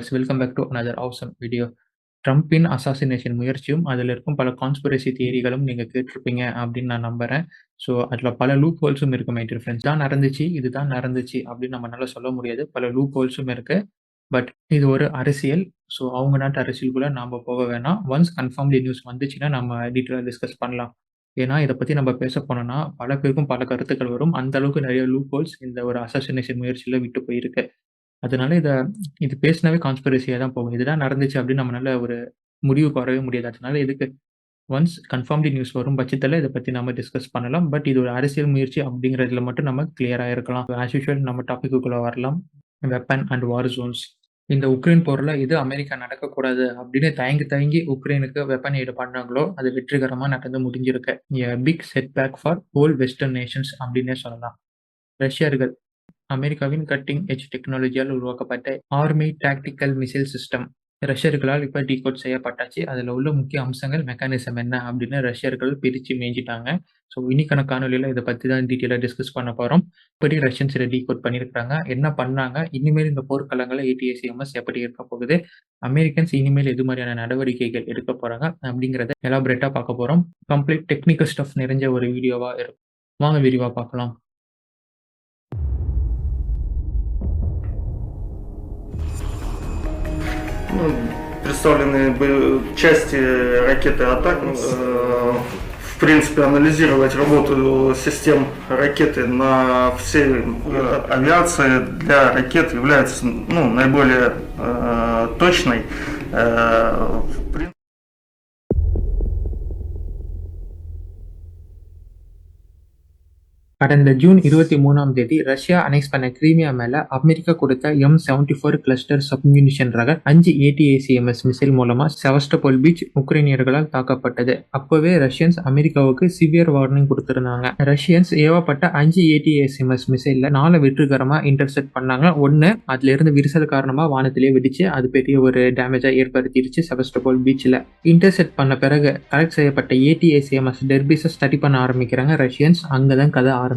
Viewers, welcome back to another awesome video. ட்ரம்பின் assassination முயற்சியும், அதில் இருக்கும் பல கான்ஸ்பிரசி தியரிகளும் நீங்கள் கேட்டிருப்பீங்க அப்படின்னு நான் நம்புகிறேன். ஸோ அதில் பல லூப் ஹோல்ஸும் இருக்கு மை டியர் ஃப்ரெண்ட்ஸ். தான் நடந்துச்சு, இதுதான் நடந்துச்சு அப்படின்னு நம்மளால சொல்ல முடியாது. பல லூப் ஹோல்ஸும் இருக்கு. பட் இது ஒரு அரசியல். ஸோ அவங்க நாட்டு அரசியலுக்குள்ள நாம் போக வேணாம். ஒன்ஸ் கன்ஃபார்ம்லி நியூஸ் வந்துச்சுன்னா நம்ம டீட்டெயிலாக டிஸ்கஸ் பண்ணலாம். ஏன்னா இதை பற்றி நம்ம பேச போனோம்னா பல பேருக்கும் பல கருத்துக்கள் வரும். அந்த அளவுக்கு நிறைய லூப் ஹோல்ஸ் இந்த ஒரு அசாசினேஷன் முயற்சியில் விட்டு போயிருக்கு. அதனால இது பேசினாவே கான்ஸ்பிரசியா தான் போகும். இதுதான் நடந்துச்சு அப்படின்னு நம்மளால ஒரு முடிவுக்கு வரவே முடியாது. அதனால இதுக்கு ஒன்ஸ் கன்ஃபார்ம்லி நியூஸ் வரும் பட்சத்தில இத பத்தி நம்ம டிஸ்கஸ் பண்ணலாம். பட் இது ஒரு அரசியல் முயற்சி அப்படிங்கிறதுல மட்டும் நம்ம கிளியரா இருக்கலாம். ஆஸ் யூசுவல் நம்ம டாபிக்குள்ள வரலாம். Weapon and war Jones. இந்த உக்ரைன் போர்ல எது அமெரிக்கா நடக்கக்கூடாது அப்படின்னு தயங்கி தயங்கி உக்ரைனுக்கு வெப்பன் எய்டு பண்ணாங்களோ அது வெற்றிகரமா நடந்து முடிஞ்சிருக்கு. A big setback for whole western nations அப்படின்னே சொல்லலாம். ரஷ்யர்கள் அமெரிக்காவின் கட்டிங் எட்ஜ் டெக்னாலஜியால் உருவாக்கப்பட்ட ஆர்மி டாக்டிக்கல் மிசைல் சிஸ்டம் ரஷ்யர்களால் இப்போ டீகோட் செய்யப்பட்டாச்சு. அதில் உள்ள முக்கிய அம்சங்கள் மெக்கானிசம் என்ன அப்படின்னு ரஷ்யர்கள் பிரித்து மேய்ஞ்சிட்டாங்க. ஸோ இன்னைக்கான காணொலியில் இதை பற்றி தான் டீட்டெயிலாக டிஸ்கஸ் பண்ண போகிறோம். எப்படி ரஷ்யன்ஸ் இதை டீகோட் பண்ணியிருக்காங்க, என்ன பண்ணாங்க, இனிமேல் இந்த போர்க்களங்களில் ஏடிஎஸ்எம்எஸ் எப்படி இருக்க போகுது, அமெரிக்கன்ஸ் இனிமேல் எது மாதிரியான நடவடிக்கைகள் எடுக்க போகிறாங்க அப்படிங்கிறத எலாபரேட்டாக பார்க்க போகிறோம். கம்ப்ளீட் டெக்னிக்கல் ஸ்டஃப் நிறைஞ்ச ஒரு வீடியோவாக இருக்கும். வாங்க விரிவாக பார்க்கலாம். Представлены части ракеты «Атак». В принципе, анализировать работу систем ракеты на всей авиации для ракет является наиболее точной. கடந்த ஜூன் 23ஆம் தேதி ரஷ்யா அனெக்ஸ் பண்ண கிரீமியா மேல அமெரிக்கா கொடுத்த M74 கிளஸ்டர் சப்மியூனிஷன் ரக 5 ATACMS மிசைல் மூலமா செவஸ்டோபோல் பீச் உக்ரைனியர்களால் தாக்கப்பட்டது. அப்பவே ரஷ்யன்ஸ் அமெரிக்காவுக்கு சிவியர் வார்னிங் கொடுத்திருந்தாங்க. ரஷ்யன்ஸ் ஏவப்பட்ட 5 ATACMS மிசைல்ல 4 வெற்றிகரமா இன்டர்செப்ட் பண்ணாங்க. ஒன்னு அதுல இருந்து விரிசல் காரணமா வானத்திலேயே வெடிச்சு அது பெரிய ஒரு டேமேஜா ஏற்படுத்திடுச்சு செவஸ்டோபோல் பீச்ல. இன்டர்செப்ட் பண்ண பிறகு கலெக்ட் செய்யப்பட்ட ATACMS டெர்பிஸை ஸ்டடி பண்ண ஆரம்பிக்கிறாங்க ரஷ்யன்ஸ். அங்கதான் கதை ஆரம்பிக்குது.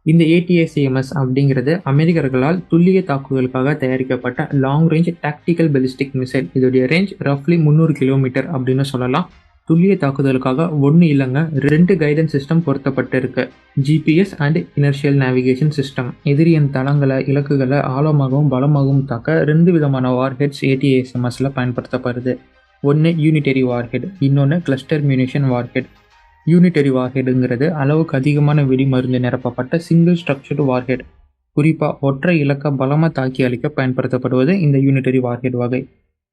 இந்த ATACMS அப்படிங்கிறது அமெரிக்கர்களால் துல்லிய தாக்குதலுக்காக தயாரிக்கப்பட்ட long range tactical ballistic missile. இதோடைய ரேஞ்ச் ரஃப்லி 300 கிலோமீட்டர் அப்படின்னு சொல்லலாம். துல்லிய தாக்குதலுக்காக ஒன்று இல்லைங்க 2 கைடன்ஸ் சிஸ்டம் பொருத்தப்பட்டிருக்கு. GPS and inertial navigation system. எதிரியின் தளங்களை இலக்குகளை ஆழமாகவும் பலமாகவும் தாக்க 2 விதமான வார்ஹெட்ஸ் ATACMSல பயன்படுத்தப்படுது. ஒன்று யூனிட்டரி வார்ஹெட், இன்னொன்று கிளஸ்டர் மியூனிஷன் வார்ஹெட். யூனிட்டரி வார்ஹெட்டுங்கிறது அளவுக்கு அதிகமான வெடி மருந்து நிரப்பப்பட்ட சிங்கிள் ஸ்ட்ரக்சர்டு வார்ஹெட். குறிப்பாக ஒற்றை இலக்க பலமாக தாக்கி அளிக்க பயன்படுத்தப்படுவது இந்த யூனிட்டரி வார்ஹெட் வகை.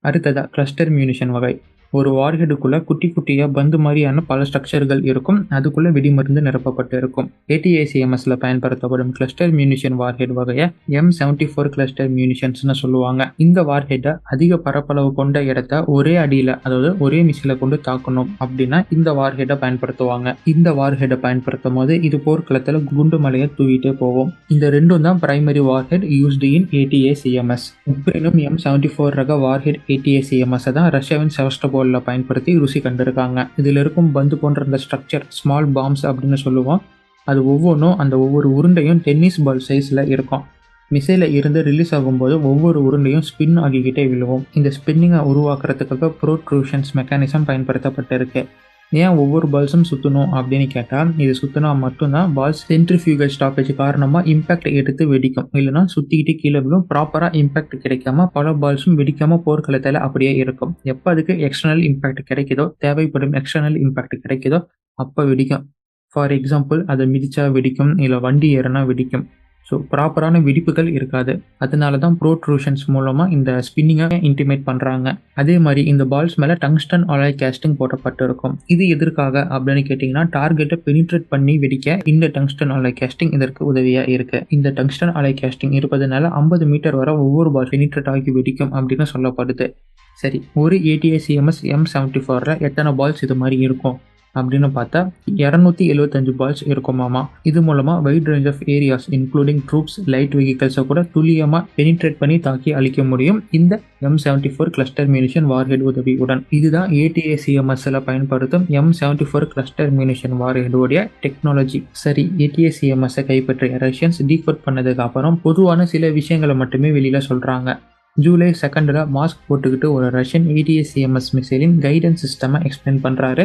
அடுத்ததா கிளஸ்டர் மியூனிஷன் வகை. ஒரு வார்ஹெட்டுக்குள்ள குட்டி குட்டியாக பந்து மாதிரியான பல ஸ்ட்ரக்சர்கள் இருக்கும். அதுக்குள்ள வெடிமருந்து நிரப்பப்பட்டு இருக்கும். ATACMSல பயன்படுத்தப்படும் கிளஸ்டர் மியூனிஷன் வார்ஹெட் வகையை M74 கிளஸ்டர் மியூனிஷன்ஸ்னு சொல்லுவாங்க. இந்த வார்ஹெட்டை அதிக பரப்பளவு கொண்ட இடத்த ஒரே அடியில், அதாவது ஒரே மிசைலை கொண்டு தாக்கணும் அப்படின்னா இந்த வார்ஹெட்டை பயன்படுத்துவாங்க. இந்த வார்ஹெட்டை பயன்படுத்தும் போது இது போர்க்களத்தில் குண்டு மலையை தூவிட்டே போகும். இந்த ரெண்டும் தான் பிரைமரி வார்ஹெட் யூஸ்டு இன் ATACMS. உக்ரைனும் M74 ரக வார்ஹெட் ATACMS தான் ரஷ்யாவின் செவஸ்டோபோல் பயன்படுத்தி ருசி கண்டிருக்காங்க. இதில் இருக்கும் பந்து போன்ற இந்த ஸ்ட்ரக்சர் ஸ்மால் பாம்ஸ் அப்படின்னு சொல்லுவோம். அது ஒவ்வொரு உருண்டையும் டென்னிஸ் பால் சைஸ்ல இருக்கும். மிசைல இருந்து ரிலீஸ் ஆகும்போது ஒவ்வொரு உருண்டையும் ஸ்பின் ஆகிக்கிட்டே விழுவும். இந்த ஸ்பின்னிங்கை உருவாக்குறதுக்காக ப்ரோட்ரூஷன்ஸ் மெக்கானிசம் பயன்படுத்தப்பட்டிருக்கு. ஏன் ஒவ்வொரு பால்ஸும் சுற்றணும் அப்படின்னு கேட்டால், இது சுற்றினா மட்டும்தான் பால்ஸ் சென்ட்ரிஃபியூகல் ஸ்டாப்பேஜ் காரணமாக இம்பாக்ட் எடுத்து வெடிக்கும். இல்லைனா சுற்றிக்கிட்டு கீழே விழும். ப்ராப்பராக இம்பாக்ட் கிடைக்காம பல பால்ஸும் வெடிக்காமல் போர்க்களத்தில் அப்படியே இருக்கும். எப்போ அதுக்கு எக்ஸ்டர்னல் இம்பாக்ட் கிடைக்குதோ, தேவைப்படும் எக்ஸ்டர்னல் இம்பாக்ட் கிடைக்குதோ அப்போ வெடிக்கும். ஃபார் எக்ஸாம்பிள், அதை மிதிச்சா வெடிக்கும், இல்லை வண்டி ஏறினா வெடிக்கும். ஸோ ப்ராப்பரான வெடிப்புகள் இருக்காது. அதனால தான் ப்ரோட்ரூஷன்ஸ் மூலமாக இந்த ஸ்பின்னிங்கை இன்டிமேட் பண்ணுறாங்க. அதே மாதிரி இந்த பால்ஸ் மேலே டங்ஸ்டன் அலாய் கேஸ்டிங் போடப்பட்டிருக்கும். இது எதற்காக அப்படின்னு கேட்டிங்கன்னா, டார்கெட்டை பெனிட்ரேட் பண்ணி வெடிக்க இந்த டங்ஸ்டன் அலாய் கேஸ்டிங் இதற்கு உதவியாக இருக்குது. இந்த டங்ஸ்டன் அலாய் கேஸ்டிங் இருப்பதனால 50 மீட்டர் வரை ஒவ்வொரு பால் பெனிட்ரேட் ஆகி வெடிக்கும் அப்படின்னு சொல்லப்படுது. சரி, ஒரு ATACMS M74ல எத்தனை பால்ஸ் இது மாதிரி இருக்கும் அப்படின்னு பார்த்தா 275 பால்ஸ் இருக்குமாமா. இது மூலமா wide range of areas including troops, light வெஹிக்கல்ஸை கூட துல்லியமா பெனிட்ரேட் பண்ணி தாக்கி அழிக்க முடியும் இந்த M74 கிளஸ்டர் மியூனிஷன் வார்ஹெட் உதவியுடன். இதுதான் ATACMSல பயன்படுத்தும் M74 கிளஸ்டர் மியூனிஷன் வார்ஹெடோடைய டெக்னாலஜி. சரி, ATACMSை கைப்பற்றிய ரஷ்யன்ஸ் டீகோட் பண்ணதுக்கு அப்புறம் பொதுவான சில விஷயங்களை மட்டுமே வெளியில சொல்றாங்க. ஜூலை 2 மாஸ்க் போட்டுக்கிட்டு ஒரு ரஷ்யன் ATACMS மிசைலின் கைடன்ஸ் சிஸ்டமை எக்ஸ்பிளைன் பண்ணுறாரு.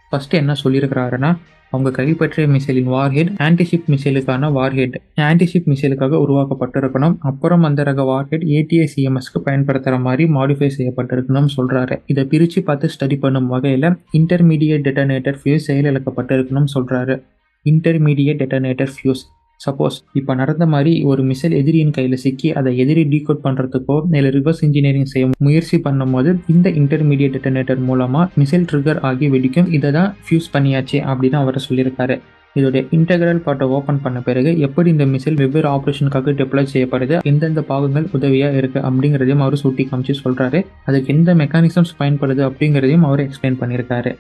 ஃபஸ்ட்டு என்ன சொல்லியிருக்கிறாருன்னா, அவங்க கைப்பற்றிய மிசைலின் வார்ஹெட் ஆன்டிஷிப் மிசைலுக்கான வார்ஹெட் ஆன்டிஷிப் மிசைலுக்காக உருவாக்கப்பட்டிருக்கணும். அப்புறம் அந்த ரக வார்ஹெட் ATACMSக்கு பயன்படுத்துகிற மாதிரி மாடிஃபை செய்யப்பட்டிருக்கணும்னு சொல்கிறாரு. இதை பிரித்து பார்த்து ஸ்டடி பண்ணும் வகையில் இன்டர்மீடியட் டெட்டனேட்டர் ஃபியூஸ் செயலிழக்கப்பட்டிருக்கணும்னு சொல்கிறாரு. இன்டர்மீடியட் டெட்டனேட்டர் ஃபியூஸ் சப்போஸ் இப்போ நடந்த மாதிரி ஒரு மிசைல் எதிரியின் கையில் சிக்கி அதை எதிரி டீகோட் பண்ணுறதுக்கோ இல்லை ரிவர்ஸ் இன்ஜினியரிங் செய்ய முயற்சி பண்ணும்போது இந்த இன்டர்மீடியட் டெட்டனேட்டர் மூலமாக மிசைல் ட்ரிகர் ஆகி வெடிக்கும். இதை தான் ஃபியூஸ் பண்ணியாச்சு அப்படின்னு அவர் சொல்லியிருக்காரு. இதோடைய இன்டெக்ரல் பார்ட்டை ஓப்பன் பண்ண பிறகு எப்படி இந்த மிசைல் வெவ்வேறு ஆப்ரேஷனுக்காக டெப்ளாய் செய்யப்படுது, எந்தெந்த பாகங்கள் உதவியாக இருக்குது அப்படிங்கிறதையும் அவர் சுட்டி காமிச்சு சொல்கிறாரு. அதுக்கு எந்த மெக்கானிசம்ஸ் பயன்படுது அப்படிங்கிறதையும் அவர் எக்ஸ்பிளைன் பண்ணியிருக்காரு.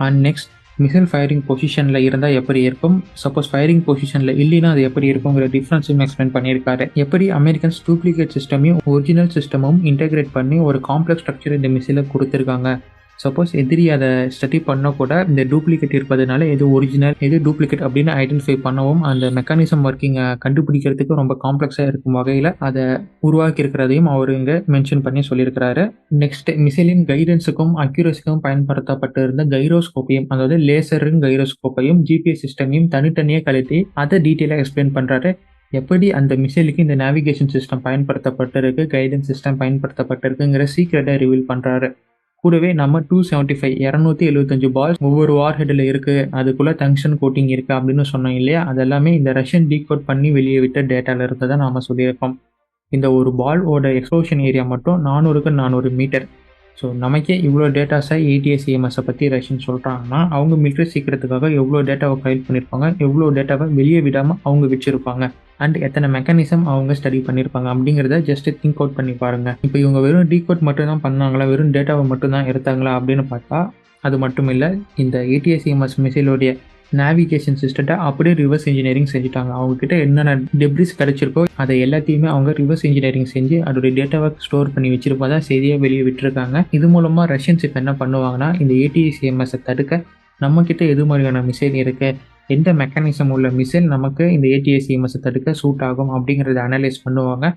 அண்ட் நெக்ஸ்ட், மிசைல் ஃபயரிங் பொசிஷனில் இருந்தால் எப்படி இருக்கும், சப்போஸ் ஃபயரிங் பொசிஷனில் இல்லைன்னா அது எப்படி இருக்குங்கிற டிஃப்ரென்ஸும் எக்ஸ்பிளைன் பண்ணியிருக்காரு. எப்படி அமெரிக்கன்ஸ் டூப்ளிகேட் சிஸ்டமையும் ஒரிஜினல் சிஸ்டமும் இன்டெகிரேட் பண்ணி ஒரு காம்ப்ளெக்ஸ் ஸ்ட்ரக்சர் இந்த மிசைலை கொடுத்துருக்காங்க. சப்போஸ் எதிரி அதை ஸ்டடி பண்ண கூட இந்த டூப்ளிகேட் இருப்பதனால எது ஒரிஜினல் எது டூப்ளிகேட் அப்படின்னு ஐடென்டிஃபை பண்ணவும் அந்த மெக்கானிசம் ஒர்க்கிங்கை கண்டுபிடிக்கிறதுக்கு ரொம்ப காம்ப்ளெக்ஸாக இருக்கும் வகையில் அதை உருவாக்கி இருக்கிறதையும் அவர் இங்கே மென்ஷன் பண்ணி சொல்லியிருக்கிறாரு. நெக்ஸ்ட், மிசைலின் கைடன்ஸுக்கும் அக்யூரஸிக்கும் பயன்படுத்தப்பட்டிருந்த கைரோஸ்கோப்பையும், அதாவது லேசரின் கைரோஸ்கோப்பையும் GPS சிஸ்டமையும் தனித்தனியாக கழித்து அதை டீட்டெயிலாக எக்ஸ்பிளைன் பண்ணுறாரு. எப்படி அந்த மிசைலுக்கு இந்த நேவிகேஷன் சிஸ்டம் பயன்படுத்தப்பட்டிருக்கு, கைடன்ஸ் சிஸ்டம் பயன்படுத்தப்பட்டிருக்குங்கிற சீக்ரெட்டை ரிவீல் பண்ணுறாரு. கூடவே நம்ம 275 பால்ஸ் ஒவ்வொரு வார்ஹெட்டில் இருக்குது, அதுக்குள்ளே டங்ஸ்டன் கோட்டிங் இருக்குது அப்படின்னு சொன்னோம் இல்லையா, அதெல்லாமே இந்த ரஷ்யன் டீகோட் பண்ணி வெளியே விட்ட டேட்டாவில் இருந்ததை நாம் சொல்லியிருக்கோம். இந்த ஒரு பாலோட எக்ஸ்ப்ளோஷன் ஏரியா மட்டும் 400 மீட்டர். ஸோ நமக்கே இவ்வளோ டேட்டாஸை ATACMS பற்றி ரஷ்யன் சொல்கிறாங்கன்னா அவங்க மிலிட்ரி சீக்கிரத்துக்காக எவ்வளோ டேட்டாவை ஃபைல் பண்ணியிருப்பாங்க, எவ்வளோ டேட்டாவை வெளியே விடாமல் அவங்க வச்சுருப்பாங்க, அண்ட் எத்தனை மெக்கானிசம் அவங்க ஸ்டடி பண்ணியிருப்பாங்க அப்படிங்கிறத ஜஸ்ட் திங்க் அவுட் பண்ணி பாருங்கள். இப்போ இவங்க வெறும் டீகோட் மட்டும் தான் பண்ணாங்களா, வெறும் டேட்டாவை மட்டும் தான் எடுத்தாங்களா அப்படின்னு பார்த்தா அது மட்டும் இல்லை. இந்த ATACMS மிசைலோடைய நேவிகேஷன் சிஸ்டத்தை அப்படியே ரிவர்ஸ் இன்ஜினியரிங் செஞ்சுட்டாங்க. அவங்கக்கிட்ட என்னென்ன டெப்ரிஸ் கிடச்சிருக்கோ அதை எல்லாத்தையுமே அவங்க ரிவர்ஸ் இன்ஜினியரிங் செஞ்சு அதோடைய டேட்டாவை ஸ்டோர் பண்ணி வச்சிருப்பதா செய்தியாக வெளியே விட்டுருக்காங்க. இது மூலமாக ரஷ்யன்ஸ் இப்போ என்ன பண்ணுவாங்கன்னா, இந்த ATACMS தடுக்க நம்மக்கிட்ட எது மாதிரியான மிசைல் இருக்குது, எந்த மெக்கானிசம் உள்ள மிசைல் நமக்கு இந்த ATACMS தடுக்க சூட் ஆகும் அப்படிங்கிறத அனலைஸ் பண்ணுவாங்க.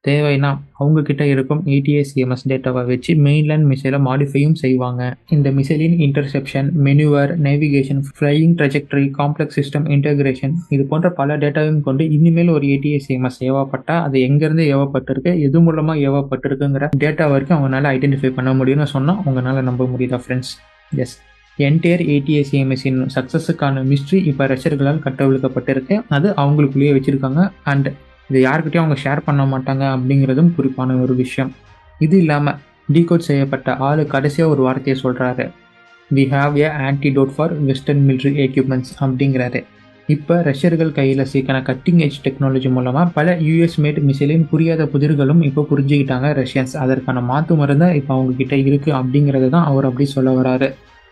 தேவைன்னா அவங்கக்கிட்ட இருக்கும் ATACMS டேட்டாவை வச்சு மெயின்லேண்ட் மிசைலை மாடிஃபையும் செய்வாங்க. இந்த மிசைலின் interception, manoeuvre, navigation, flying trajectory, complex system integration இது போன்ற பல டேட்டாவையும் கொண்டு இனிமேல் ஒரு ATACMS ஏவப்பட்டால் அது எங்கேருந்து ஏவப்பட்டிருக்கு, எது மூலமாக ஏவப்பட்டிருக்குங்கிற டேட்டா வரைக்கும் அவங்களால ஐடென்டிஃபை பண்ண முடியும்னு சொன்னால் உங்களால் நம்ப முடியுதா ஃப்ரெண்ட்ஸ்? எஸ், என்டையர் ATACMSஇன் சக்ஸஸுக்கான மிஸ்ட்ரி இப்போ ரஷ்யர்களால் கட்டவிழ்க்கப்பட்டிருக்கு. அது அவங்களுக்குள்ளேயே வச்சுருக்காங்க. அண்ட் இது யாருக்கிட்டையும் அவங்க ஷேர் பண்ண மாட்டாங்க அப்படிங்கிறதும் குறிப்பான ஒரு விஷயம். இது இல்லாமல் டீகோட் செய்யப்பட்ட ஆள் கடைசியாக ஒரு வார்த்தையை சொல்கிறாரு, we have a antidote for western military equipments அப்படிங்கிறாரு. இப்போ ரஷ்யர்கள் கையில் சீக்கான கட்டிங் எட்ஜ் டெக்னாலஜி மூலமாக பல US மேட் மிசைலின் புரியாத புதிர்களும் இப்போ புரிஞ்சுக்கிட்டாங்க ரஷ்யன்ஸ். அதற்கான மாற்று மருந்தை இப்போ அவங்கக்கிட்ட இருக்குது அப்படிங்கிறது தான் அவர் அப்படி சொல்ல வராரு.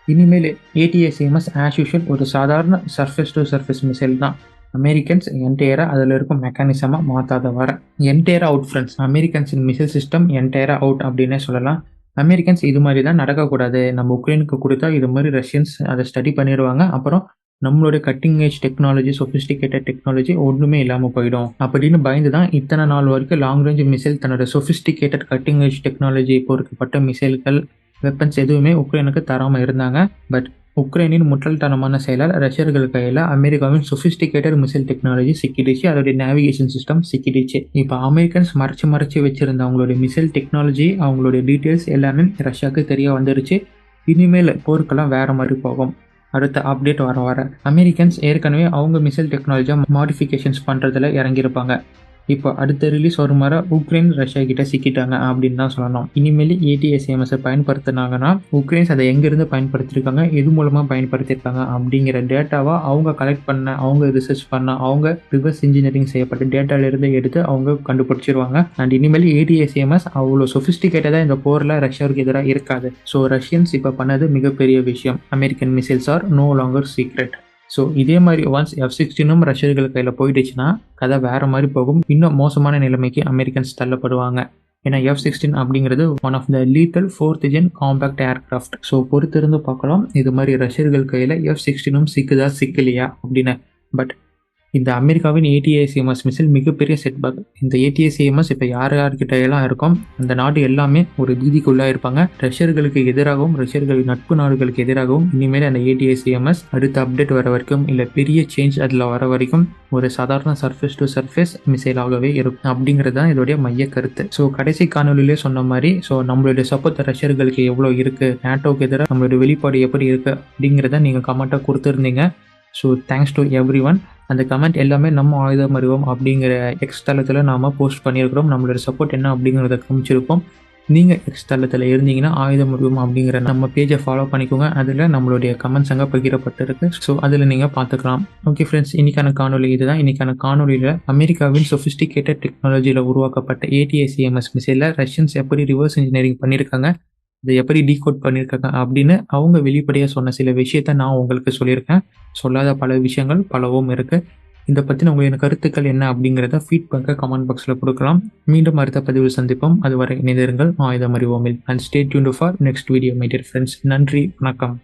இனிமேல் ATACMS ஆஸ் யூஷுவல் ஒரு சாதாரண சர்ஃபேஸ் டு சர்ஃபேஸ் மிசைல் தான். அமெரிக்கன்ஸ் என்டையராக அதில் இருக்கும் மெக்கானிசமாக மாற்றாத வர என்டையராக அவுட் ஃப்ரெண்ட்ஸ். அமெரிக்கன்ஸின் மிசைல் சிஸ்டம் என்டையராக அவுட் அப்படின்னே சொல்லலாம். அமெரிக்கன்ஸ் இது மாதிரி தான் நடக்கக்கூடாது, நம்ம உக்ரைனுக்கு கொடுத்தா இது மாதிரி ரஷ்யன்ஸ் அதை ஸ்டடி பண்ணிடுவாங்க, அப்புறம் நம்மளுடைய cutting edge technology, sophisticated technology ஒன்றுமே இல்லாமல் போயிடும் அப்படின்னு பயந்து தான் இத்தனை நாள் வரைக்கும் லாங் ரேஞ்ச் மிசைல் தன்னோட சொஃபிஸ்டிகேட்டட் கட்டிங் ஏஜ் டெக்னாலஜி பொறுக்கப்பட்ட மிசைல்கள், வெப்பன்ஸ் எதுவுமே உக்ரைனுக்கு தராமல் இருந்தாங்க. பட் உக்ரைனின் முட்டாள்தனமான செயலால் ரஷ்யர்கள் கையில் அமெரிக்காவின் சொஃபிஸ்டிகேட்டட் மிசைல் டெக்னாலஜி சிக்கிடுச்சு, அதோடைய நேவிகேஷன் சிஸ்டம் சிக்கிடுச்சு. இப்போ அமெரிக்கன்ஸ் மறைச்சு வச்சிருந்த அவங்களுடைய மிசைல் டெக்னாலஜி, அவங்களுடைய டீட்டெயில்ஸ் எல்லாமே ரஷ்யாவுக்கு தெரிய வந்துருச்சு. இனிமேல் போருக்கெல்லாம் வேறு மாதிரி போகும். அடுத்த அப்டேட் வர அமெரிக்கன்ஸ் ஏற்கனவே அவங்க மிசைல் டெக்னாலஜியை மாடிஃபிகேஷன்ஸ் பண்ணுறதுல இறங்கியிருப்பாங்க. இப்போ அடுத்த ரிலீஸ் வரும் வர உக்ரைன் ரஷ்யா கிட்ட சிக்கிட்டாங்க அப்படின்னு தான் சொல்லணும். இனிமேல் ATACMS பயன்படுத்தினாங்கன்னா உக்ரைன்ஸ் அதை எங்கேருந்து பயன்படுத்தியிருக்காங்க, எது மூலமாக பயன்படுத்தியிருக்காங்க அப்படிங்கிற டேட்டாவை அவங்க கலெக்ட் பண்ண, அவங்க ரிசர்ச் பண்ண, அவங்க ரிவர்ஸ் இன்ஜினியரிங் செய்யப்பட்ட டேட்டாவிலிருந்து எடுத்து அவங்க கண்டுபிடிச்சிருவாங்க. அண்ட் இனிமேல் ATACMS அவ்வளோ சொஃபிஸ்டிகேட்டடாக இந்த போரில் ரஷ்யாவுக்கு எதிராக இருக்காது. ஸோ ரஷ்யன்ஸ் இப்போ பண்ணது மிகப்பெரிய விஷயம். American missiles are no longer secret. So இதே மாதிரி ஒன்ஸ் F-16 ரஷ்யர்கள் கையில் போயிடுச்சுன்னா கதை வேறு மாதிரி போகும். இன்னும் மோசமான நிலைமைக்கு அமெரிக்கன்ஸ் தள்ளப்படுவாங்க. ஏன்னா F-16 அப்படிங்கிறது one of the lethal 4th gen compact aircraft. So பொறுத்திருந்து பார்க்கலாம் இது மாதிரி ரஷ்யர்கள் கையில் F-16 சிக்குதா சிக்கலையா அப்படின்னு. பட் இந்த அமெரிக்காவின் ATACMS மிசைல் மிகப்பெரிய செட்பேக். இந்த ATACMS இப்போ யார்கிட்ட எல்லாம் இருக்கும் அந்த நாடு எல்லாமே ஒரு பீதிக்குள்ளா இருப்பாங்க. ரஷ்யர்களுக்கு எதிராகவும் ரஷ்யர்களின் நட்பு நாடுகளுக்கு எதிராகவும் இனிமேல் அந்த ATACMS அடுத்த அப்டேட் வர வரைக்கும் இல்லை பெரிய சேஞ்ச் அதில் வர வரைக்கும் ஒரு சாதாரண சர்ஃபேஸ் டு சர்ஃபேஸ் மிசைலாகவே இருக்கும் அப்படிங்கிறது தான் இதோடைய மைய கருத்து. ஸோ கடைசி காணொலியிலே சொன்ன மாதிரி நம்மளுடைய சப்போர்ட் ரஷ்யர்களுக்கு எவ்வளோ இருக்கு, நேட்டோக்கு எதிராக நம்மளுடைய வெளிப்பாடு எப்படி இருக்கு அப்படிங்கிறத நீங்கள் கமெண்ட்டாக கொடுத்துருந்தீங்க. So thanks to every one. அந்த கமெண்ட் எல்லாமே நம்ம ஆயுதம் அறிவோம் அப்படிங்கிற எக்ஸ் தளத்தில் நாம் போஸ்ட் பண்ணியிருக்கிறோம். நம்மளோட சப்போர்ட் என்ன அப்படிங்கிறத காமிச்சிருக்கோம். நீங்கள் எக்ஸ் தளத்தில் இருந்தீங்கன்னா ஆயுதம் அறிவோம் அப்படிங்கிற நம்ம பேஜை ஃபாலோ பண்ணிக்கோங்க. அதில் நம்மளுடைய கமெண்ட்ஸ் அங்கே பகிரப்பட்டிருக்கு. ஸோ அதில் நீங்கள் பார்த்துக்கலாம். ஓகே ஃப்ரெண்ட்ஸ், இன்னைக்கான காணொலி இதுதான். இன்னைக்கான காணொலியில் அமெரிக்காவின் சொஃபிஸ்டிகேட்டட் டெக்னாலஜியில் உருவாக்கப்பட்ட ATACMS மிசைலில் ரஷ்யன்ஸ் எப்படி ரிவர்ஸ் இன்ஜினியரிங் பண்ணியிருக்காங்க, இதை எப்படி டீகோட் பண்ணியிருக்காங்க அப்படின்னு அவங்க வெளிப்படையாக சொன்ன சில விஷயத்த நான் உங்களுக்கு சொல்லியிருக்கேன். சொல்லாத பல விஷயங்கள் பலவும் இருக்குது. இதை பற்றின உங்களின் கருத்துக்கள் என்ன அப்படிங்கிறத ஃபீட்பேக்கை கமெண்ட் பாக்ஸில் கொடுக்கலாம். மீண்டும் அடுத்த பதிவில் சந்திப்போம். அதுவரை இணைந்திருங்கள் ஆயுதம் அறிவோமில். And stay tuned for next video my dear friends. நன்றி, வணக்கம்.